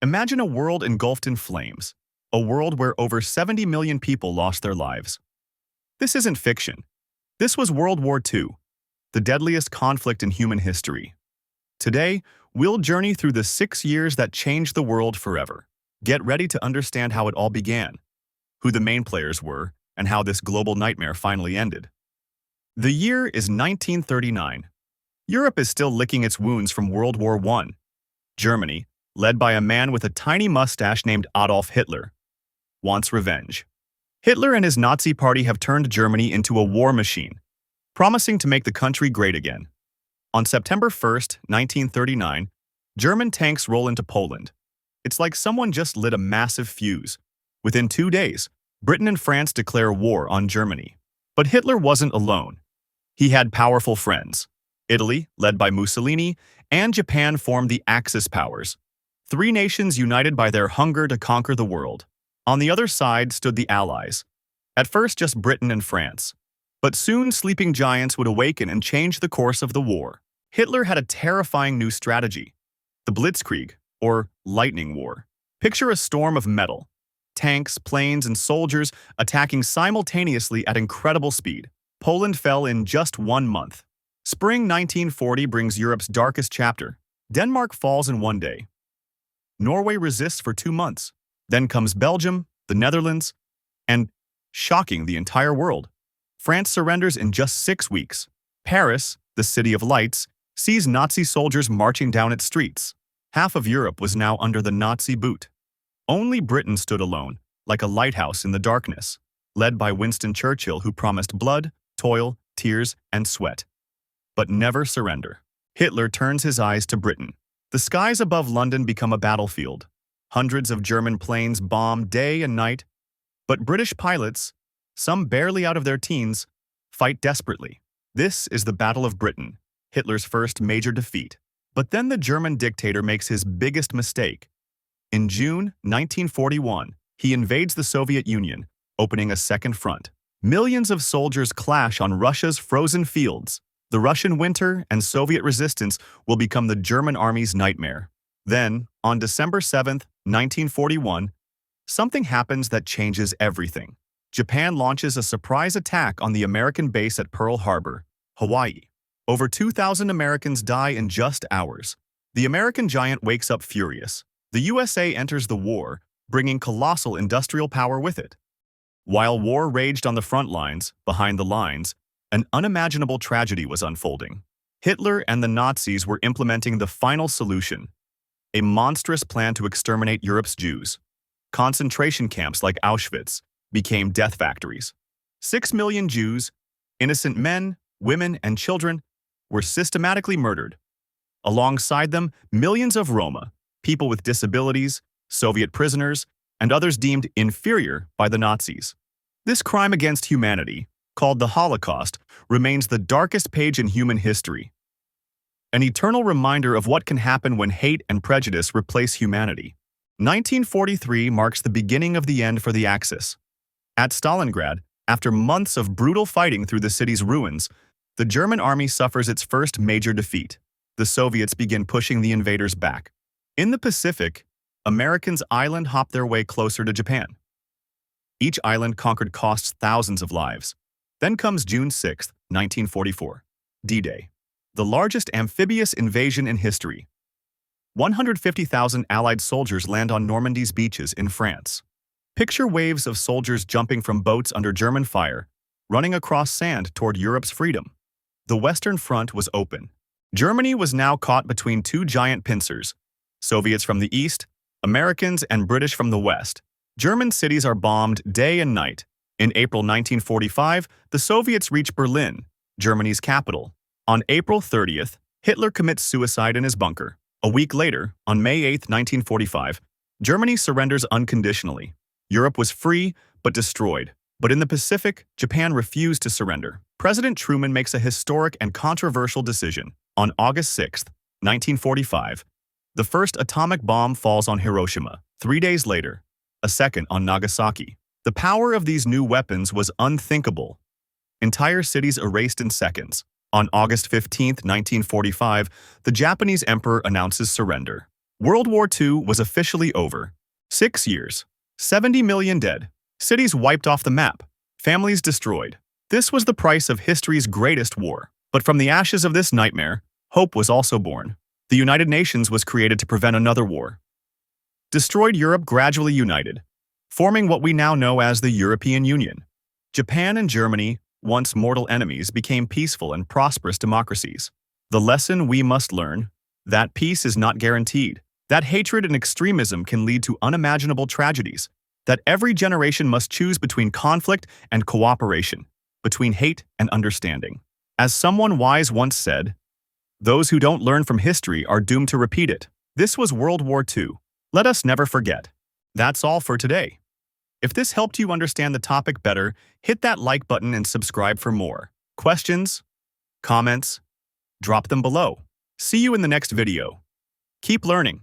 Imagine a world engulfed in flames, a world where over 70 million people lost their lives. This isn't fiction. This was World War II, the deadliest conflict in human history. Today, we'll journey through the 6 years that changed the world forever. Get ready to understand how it all began, who the main players were, and how this global nightmare finally ended. The year is 1939. Europe is still licking its wounds from World War I. Germany, led by a man with a tiny mustache named Adolf Hitler, wants revenge. Hitler and his Nazi party have turned Germany into a war machine, promising to make the country great again. On September 1st, 1939, German tanks roll into Poland. It's like someone just lit a massive fuse. Within 2 days, Britain and France declare war on Germany. But Hitler wasn't alone. He had powerful friends. Italy, led by Mussolini, and Japan formed the Axis powers, 3 nations united by their hunger to conquer the world. On the other side stood the Allies. At first just Britain and France. But soon sleeping giants would awaken and change the course of the war. Hitler had a terrifying new strategy, the Blitzkrieg, or lightning war. Picture a storm of metal, tanks, planes, and soldiers attacking simultaneously at incredible speed. Poland fell in just 1 month. Spring 1940 brings Europe's darkest chapter. Denmark falls in 1 day. Norway resists for 2 months. Then comes Belgium, the Netherlands, and, shocking the entire world, France surrenders in just 6 weeks. Paris, the city of lights, sees Nazi soldiers marching down its streets. Half of Europe was now under the Nazi boot. Only Britain stood alone, like a lighthouse in the darkness, led by Winston Churchill, who promised blood, toil, tears, and sweat, but never surrender. Hitler turns his eyes to Britain. The skies above London become a battlefield. Hundreds of German planes bomb day and night, but British pilots, some barely out of their teens, fight desperately. This is the Battle of Britain, Hitler's first major defeat. But then the German dictator makes his biggest mistake. In June 1941, he invades the Soviet Union, opening a second front. Millions of soldiers clash on Russia's frozen fields. The Russian winter and Soviet resistance will become the German army's nightmare. Then, on December 7, 1941, something happens that changes everything. Japan launches a surprise attack on the American base at Pearl Harbor, Hawaii. Over 2,000 Americans die in just hours. The American giant wakes up furious. The USA enters the war, bringing colossal industrial power with it. While war raged on the front lines, behind the lines, an unimaginable tragedy was unfolding. Hitler and the Nazis were implementing the final solution, a monstrous plan to exterminate Europe's Jews. Concentration camps like Auschwitz became death factories. 6 million Jews, innocent men, women, and children, were systematically murdered. Alongside them, millions of Roma, people with disabilities, Soviet prisoners, and others deemed inferior by the Nazis. This crime against humanity, called the Holocaust, remains the darkest page in human history. An eternal reminder of what can happen when hate and prejudice replace humanity. 1943 marks the beginning of the end for the Axis. At Stalingrad, after months of brutal fighting through the city's ruins, the German army suffers its first major defeat. The Soviets begin pushing the invaders back. In the Pacific, Americans island hop their way closer to Japan. Each island conquered costs thousands of lives. Then comes June 6, 1944, D-Day, the largest amphibious invasion in history. 150,000 Allied soldiers land on Normandy's beaches in France. Picture waves of soldiers jumping from boats under German fire, running across sand toward Europe's freedom. The Western Front was open. Germany was now caught between 2 giant pincers, Soviets from the east, Americans and British from the west. German cities are bombed day and night. In April 1945, the Soviets reach Berlin, Germany's capital. On April 30th, Hitler commits suicide in his bunker. A week later, on May 8, 1945, Germany surrenders unconditionally. Europe was free, but destroyed. But in the Pacific, Japan refused to surrender. President Truman makes a historic and controversial decision. On August 6, 1945, the first atomic bomb falls on Hiroshima. 3 days later, a second on Nagasaki. The power of these new weapons was unthinkable. Entire cities erased in seconds. On August 15, 1945, the Japanese emperor announces surrender. World War II was officially over. 6 years. 70 million dead. Cities wiped off the map. Families destroyed. This was the price of history's greatest war. But from the ashes of this nightmare, hope was also born. The United Nations was created to prevent another war. Destroyed Europe gradually united, forming what we now know as the European Union. Japan and Germany, once mortal enemies, became peaceful and prosperous democracies. The lesson we must learn: that peace is not guaranteed, that hatred and extremism can lead to unimaginable tragedies, that every generation must choose between conflict and cooperation, between hate and understanding. As someone wise once said, those who don't learn from history are doomed to repeat it. This was World War II. Let us never forget. That's all for today. If this helped you understand the topic better, hit that like button and subscribe for more. Questions? Comments? Drop them below. See you in the next video. Keep learning.